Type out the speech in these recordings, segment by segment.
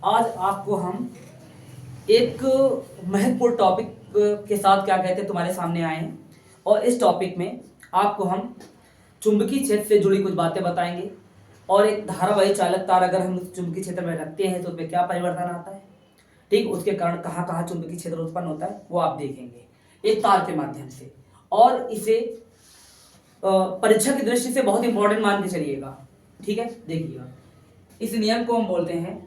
आज आपको हम एक महत्वपूर्ण टॉपिक के साथ क्या कहते हैं तुम्हारे सामने आए हैं। और इस टॉपिक में आपको हम चुंबकीय क्षेत्र से जुड़ी कुछ बातें बताएंगे और एक धारावाही चालक तार अगर हम उस चुंबकीय क्षेत्र में रखते हैं तो उसमें क्या परिवर्तन आता है, ठीक, उसके कारण कहाँ कहाँ चुंबकीय क्षेत्र उत्पन्न होता है वो आप देखेंगे एक तार के माध्यम से। और इसे परीक्षा की दृष्टि से बहुत इंपॉर्टेंट मान के चलिएगा, ठीक है। देखिएगा, इस नियम को हम बोलते हैं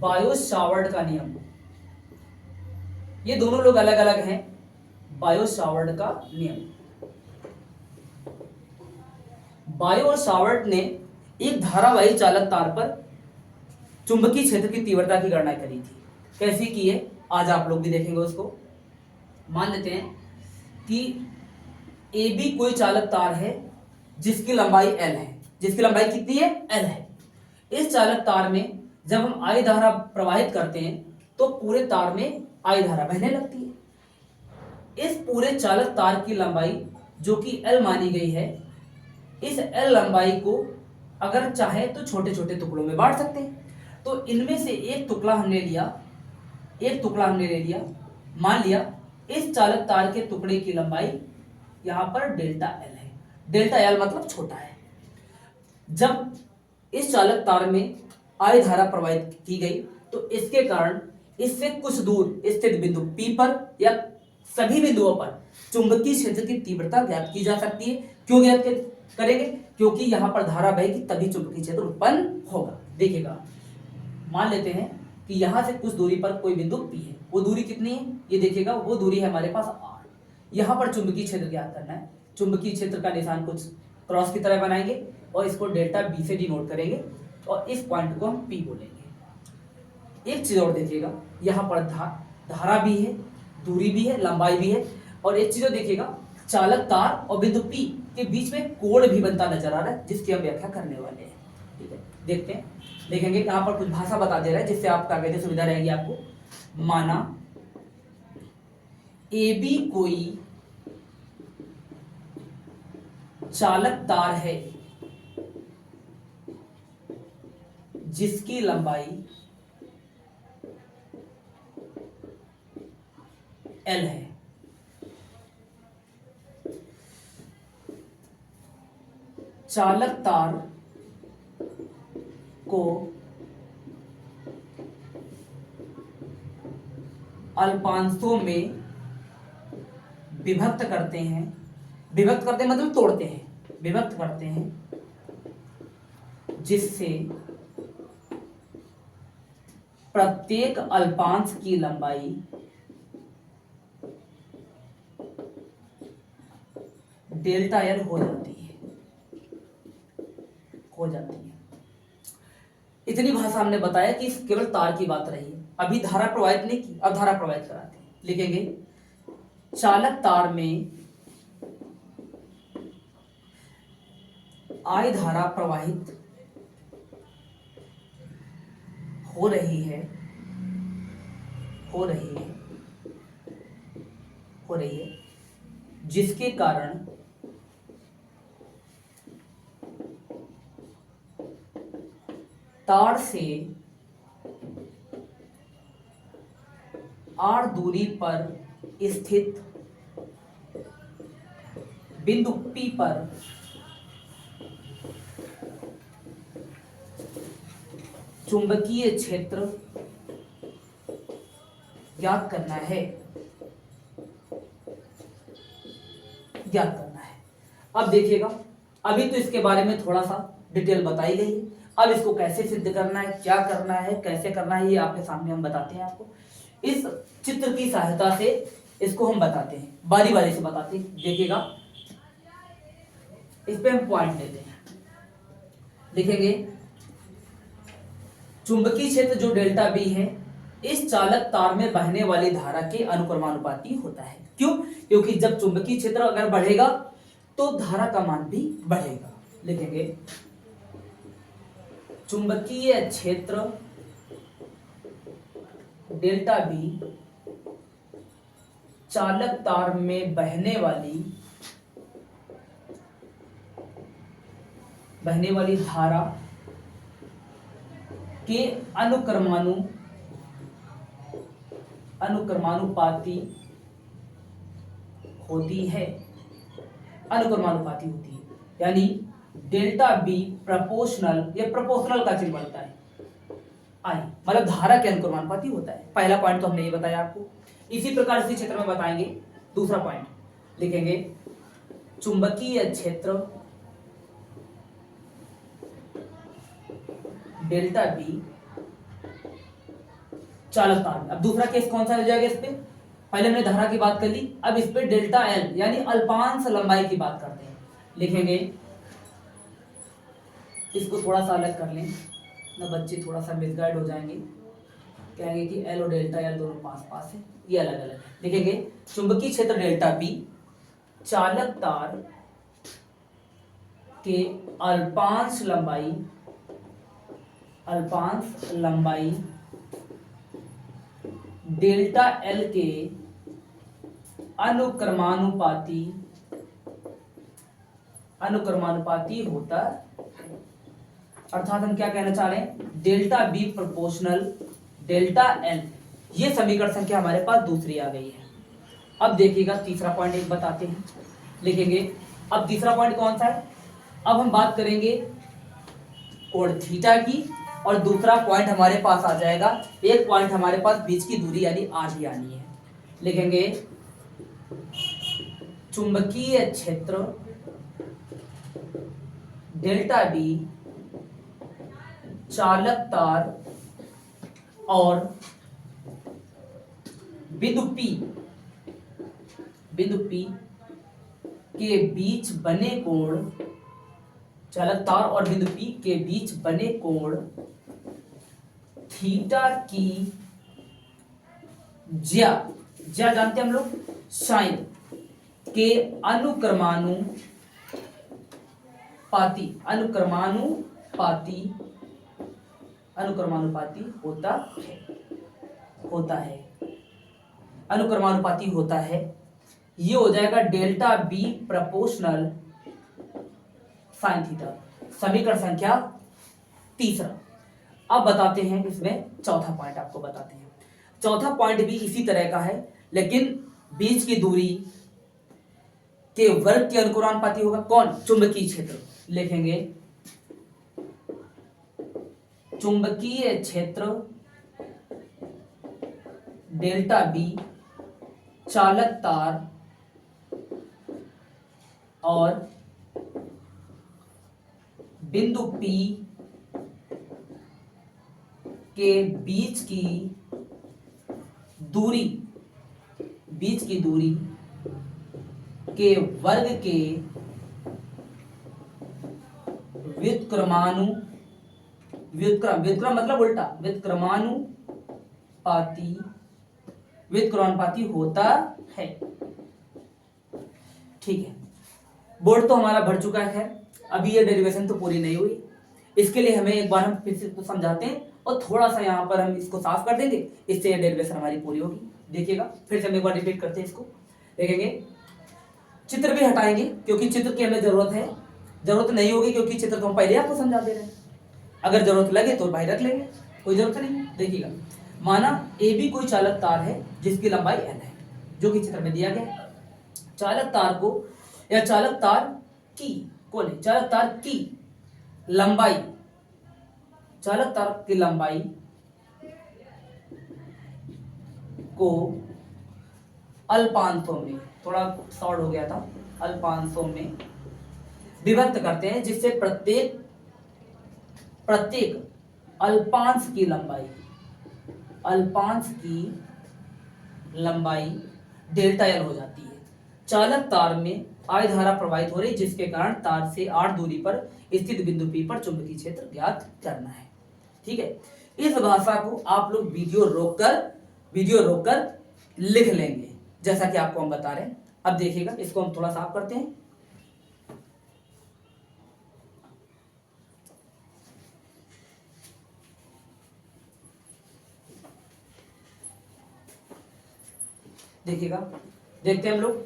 बायो-सावर्ट का नियम। ये दोनों लोग अलग अलग हैं। बायो-सावर्ट का नियम, बायो और सावर्ट ने एक धारावाही चालक तार पर चुंबकीय क्षेत्र की तीव्रता की गणना करी थी। कैसे की है आज आप लोग भी देखेंगे उसको। मान लेते हैं कि ए बी कोई चालक तार है जिसकी लंबाई एल है। जिसकी लंबाई कितनी है? एल है। इस चालक तार में जब हम आई धारा प्रवाहित करते हैं तो पूरे तार में आई धारा बहने लगती है। इस पूरे चालक तार की लंबाई जो कि एल मानी गई है, इस एल लंबाई को अगर चाहे तो छोटे छोटे टुकड़ों में बांट सकते हैं। तो इनमें से एक टुकड़ा हमने ले लिया, मान लिया इस चालक तार के टुकड़े की लंबाई यहां पर डेल्टा एल है। डेल्टा एल मतलब छोटा है। जब इस चालक तार में आई धारा प्रवाहित की गई तो इसके कारण इससे कुछ दूर स्थित बिंदु P पर या सभी बिंदुओं पर चुंबकीय क्षेत्र की तीव्रता ज्ञात की जा सकती है। क्यों ज्ञात करेंगे? क्योंकि यहां पर धारा बहेगी तभी चुंबकीय क्षेत्र उत्पन्न होगा। देखिएगा, मान लेते हैं कि यहां से कुछ दूरी पर कोई बिंदु P है। वो दूरी कितनी है? ये देखिएगा, वो दूरी है हमारे पास R। यहां पर चुंबकीय क्षेत्र ज्ञात करना है। चुंबकीय क्षेत्र का निशान कुछ क्रॉस की तरह बनाएंगे और इसको डेल्टा बी से डिनोट करेंगे और इस पॉइंट को हम P बोलेंगे। एक चीज और देखिएगा, यहाँ पर धारा भी है, दूरी भी है, लंबाई भी है। और एक चीज और देखिएगा, चालक तार और बिंदु P के बीच में कोण भी बनता नजर आ रहा है जिसकी हम व्याख्या करने वाले हैं। ठीक है, देखते हैं। देखेंगे यहाँ पर कुछ भाषा बता दे रहा है जिससे आपका कहते सुविधा रहेगी आपको। माना ए बी कोई चालक तार है जिसकी लंबाई एल है। चालक तार को अल्पांशों में विभक्त करते हैं। विभक्त करते हैं मतलब तोड़ते हैं, विभक्त करते हैं, जिससे प्रत्येक अल्पांश की लंबाई डेल्टा एल हो जाती है। इतनी भाषा हमने बताया कि केवल तार की बात रही है। अभी धारा प्रवाहित नहीं की, अब धारा प्रवाहित कराते हैं। लिखेंगे चालक तार में आई धारा प्रवाहित हो रही है जिसके कारण तार से r दूरी पर स्थित बिंदु P पर चुंबकीय क्षेत्र ज्ञात करना है। अब देखिएगा, अभी तो इसके बारे में थोड़ा सा डिटेल बताई गई है। अब इसको कैसे सिद्ध करना है, क्या करना है, कैसे करना है, ये आपके सामने हम बताते हैं। आपको इस चित्र की सहायता से इसको हम बताते हैं, बारी बारी से बताते हैं। देखिएगा, इस पे हम पॉइंट लेते हैं। देखेंगे चुंबकीय क्षेत्र जो डेल्टा बी है इस चालक तार में बहने वाली धारा के अनुक्रमानुपाती होता है। क्यों? क्योंकि जब चुंबकीय क्षेत्र अगर बढ़ेगा तो धारा का मान भी बढ़ेगा। लिखेंगे चुंबकीय क्षेत्र डेल्टा बी चालक तार में बहने वाली धारा के अनुक्रमानुपाती होती है, अनुक्रमानुपाती होती है, यानी डेल्टा बी प्रोपोर्शनल, ये प्रोपोर्शनल का चिन्ह बनता है आई, मतलब धारा के अनुक्रमानुपाती होता है। पहला पॉइंट तो हमने ये बताया आपको। इसी प्रकार इसी क्षेत्र में बताएंगे दूसरा पॉइंट, लिखेंगे चुंबकीय क्षेत्र डेल्टा बी चालक तार में। अब दूसरा केस कौन सा हो जाएगा इस पे? पहले हमने धारा की बात कर ली, अब इस पे डेल्टा एल यानी अल्पांश लंबाई की बात करते हैं। लिखेंगे, इसको थोड़ा सा अलग कर लें ना, बच्चे थोड़ा सा मिसगाइड हो जाएंगे, कहेंगे कि एल और डेल्टा एल दोनों पास पास है, ये अलग अलग। लिखेंगे चुंबकीय क्षेत्र डेल्टा बी चालक तार के अल्पांश लंबाई डेल्टा एल के अनुक्रमानुपाती होता है। अर्थात हम क्या कहना चाह रहे हैं, delta B proportional delta L, ये समीकरण संख्या हमारे पास दूसरी आ गई है। अब देखिएगा तीसरा पॉइंट एक बताते हैं, लिखेंगे। अब तीसरा पॉइंट कौन सा है? अब हम बात करेंगे कोण थीटा की, और दूसरा पॉइंट हमारे पास आ जाएगा, एक पॉइंट हमारे पास बीच की दूरी यानी आर भी आनी है। लिखेंगे चुंबकीय क्षेत्र डेल्टा बी चालक तार और बिंदु P के बीच बने कोण, चालक तार और बिंदु P के बीच बने कोण थीटा की ज्या जानते हैं हम लोग, साइन के अनुक्रमानुपाती होता है। ये हो जाएगा delta B proportional sine theta, समीकरण संख्या तीसरा। अब बताते हैं इसमें चौथा पॉइंट, आपको बताते हैं। चौथा पॉइंट भी इसी तरह का है, लेकिन बीच की दूरी के वर्ग के अनुक्रमानुपाती होगा। कौन? चुंबकीय क्षेत्र। लिखेंगे चुंबकीय क्षेत्र डेल्टा बी चालक तार और बिंदु P के बीच की दूरी के वर्ग के व्युत्क्रम मतलब उल्टा, व्युत्क्रमानुपाती होता है। ठीक है, बोर्ड तो हमारा भर चुका है। खैर, अभी ये डेरिवेशन तो पूरी नहीं हुई, इसके लिए हमें एक बार हम फिर से इसको समझाते हैं और थोड़ा सा यहाँ पर हम इसको साफ कर देंगे, इससे ये डेरिवेशन हमारी पूरी होगी। देखिएगा, फिर से हम एक बार रिपीट करते हैं इसको। देखेंगे, चित्र भी हटाएंगे क्योंकि चित्र की हमें जरूरत नहीं होगी, क्योंकि चित्र तो हम पहले आपको समझा दे रहे हैं। अगर जरूरत लगे तो भाई रख लेंगे, कोई जरूरत नहीं। देखिएगा, माना ए बी कोई चालक तार है जिसकी लंबाई n है, जो कि चित्र में दिया गया है। चालक तार को या चालक तार की लंबाई को अल्पांशों में, थोड़ा शॉर्ट हो गया था, अल्पांशों में विभक्त करते हैं, जिससे प्रत्येक अल्पांश की लंबाई डेल्टा एल हो जाती है। चालक तार में I धारा प्रवाहित हो रही, जिसके कारण तार से r दूरी पर स्थित बिंदु P पर चुंबकीय क्षेत्र ज्ञात करना है। ठीक है, इस भाषा को आप लोग वीडियो रोककर लिख लेंगे, जैसा कि आपको हम बता रहे हैं। अब देखिएगा, इसको हम थोड़ा साफ करते हैं। देखिएगा, देखते हैं हम लोग।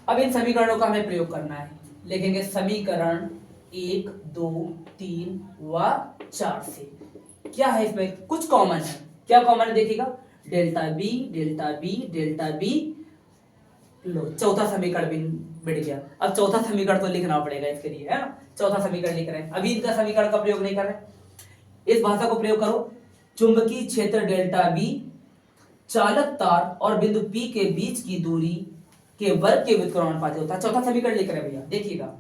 अब इन समीकरणों का हमें प्रयोग करना है। लिखेंगे समीकरण 1, 2, 3 व 4 से क्या है इसमें, कुछ कॉमन है। क्या कॉमन है देखिएगा, delta B delta B delta B. लो चौथा समीकरण भी मिट गया। अब चौथा समीकरण तो लिखना पड़ेगा इसके लिए, है ना। चौथा समीकरण लिख रहे हैं, अभी इनका समीकरण का प्रयोग नहीं कर रहे। इस भाषा को प्रयोग करो, चुंबकीय क्षेत्र डेल्टा बी चालक तार और बिंदु पी के बीच की दूरी के वर्ग के व्युत्क्रमानुपाती होता है। चौथा समीकरण लिख रहे हैं भैया, देखिएगा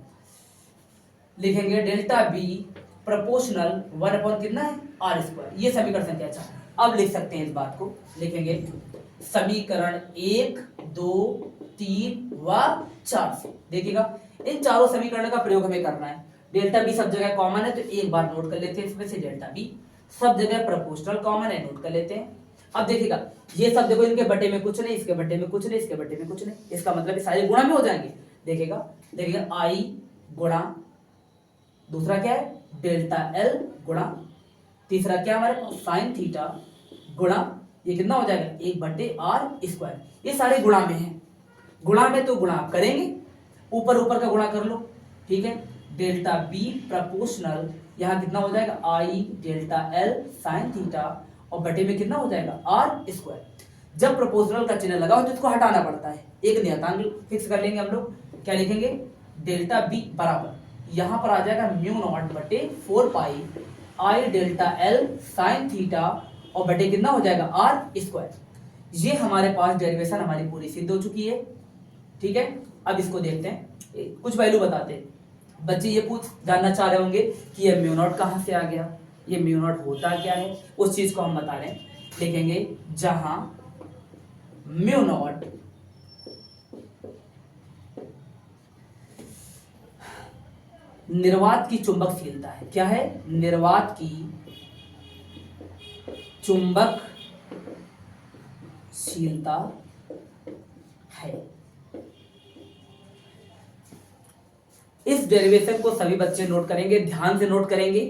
लिखेंगे डेल्टा बी प्रोपोर्शनल 1 कितना है आर स्क्वायर, ये समीकरण संख्या 4। अब लिख सकते हैं इस बात को, लिखेंगे समीकरण 1 2 3 व 4 से। देखिएगा इन चारों समीकरण का प्रयोग हमें करना है। डेल्टा बी सब जगह कॉमन है तो एक बार नोट कर लेते हैं, इसमें से डेल्टा बी सब जगह प्रोपोर्शनल कॉमन है, नोट कर लेते हैं। अब देखिएगा ये सब देखो, इनके बटे में कुछ नहीं, इसके बटे में कुछ नहीं, इसके बटे में कुछ नहीं, इसका मतलब सारे गुणा में हो जाएंगे। देखिएगा देखिएगा आई गुणा, दूसरा क्या है डेल्टा एल गुणा, तीसरा क्या हमारे पास साइन थीटा गुणा, ये कितना हो जाएगा 1/r²। ये सारे गुणा में है, गुणा में तो गुणा आप करेंगे, ऊपर ऊपर का गुणा कर लो, ठीक है। डेल्टा बी प्रोपोर्शनल यहाँ कितना हो जाएगा आई डेल्टा एल साइन थीटा और बटे में कितना हो जाएगा r²। जब प्रोपोर्शनल का चिन्ह लगा हो तो इसको हटाना पड़ता है, एक नियतांक फिक्स कर लेंगे हम लोग। क्या लिखेंगे डेल्टा बी बराबर यहाँ पर आ जाएगा μ0/4 आई डेल्टा एल साइन थीटा और बटे कितना हो जाएगा r²। ये हमारे पास डेरिवेशन हमारी पूरी सिद्ध हो चुकी है, ठीक है। अब इसको देखते हैं, कुछ वैल्यू बताते हैं। बच्चे ये जानना चाह रहे होंगे कि ये μ0 कहाँ से आ गया, ये μ0 होता क्या है, उस चीज को हम बता रहे हैं। लिखेंगे जहां μ0 निर्वात की चुंबकशीलता है। क्या है, निर्वात की चुंबकशीलता है। इस डेरिवेशन को सभी बच्चे नोट करेंगे, ध्यान से नोट करेंगे,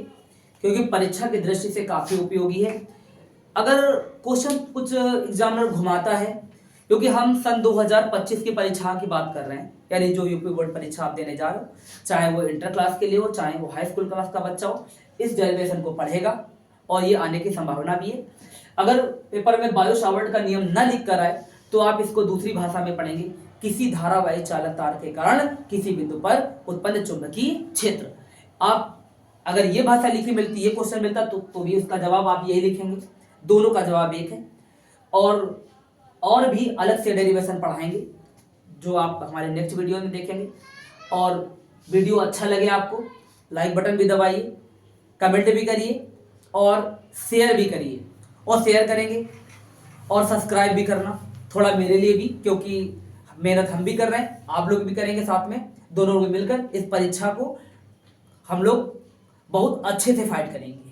क्योंकि परीक्षा की दृष्टि से काफी उपयोगी है। अगर क्वेश्चन कुछ एग्जामिनर घुमाता है, क्योंकि हम सन 2025 की परीक्षा की बात कर रहे हैं, यानी जो यूपी बोर्ड परीक्षा आप देने जा रहे हो, चाहे वो इंटर क्लास के लिए हो, चाहे वो हाई स्कूल क्लास का बच्चा हो, इस डेरिवेशन को पढ़ेगा और ये आने की संभावना भी है। अगर पेपर में बायो सावर्ट का नियम न लिख कर आए तो आप इसको दूसरी भाषा में पढ़ेंगे, किसी धारावाही चालक तार के कारण किसी बिंदु पर उत्पन्न चुंबकीय क्षेत्र। आप अगर ये भाषा लिखी मिलती, ये क्वेश्चन मिलता तो भी उसका जवाब आप यही लिखेंगे, दोनों का जवाब एक है। और भी अलग से डेरिवेशन पढ़ाएंगे जो आप हमारे नेक्स्ट वीडियो में देखेंगे। और वीडियो अच्छा लगे आपको लाइक बटन भी दबाइए, कमेंट भी करिए और शेयर भी करिए, और शेयर करेंगे और सब्सक्राइब भी करना, थोड़ा मेरे लिए भी, क्योंकि मेहनत हम भी कर रहे हैं, आप लोग भी करेंगे साथ में, दोनों लोग मिलकर इस परीक्षा को हम लोग बहुत अच्छे से फाइट करेंगे।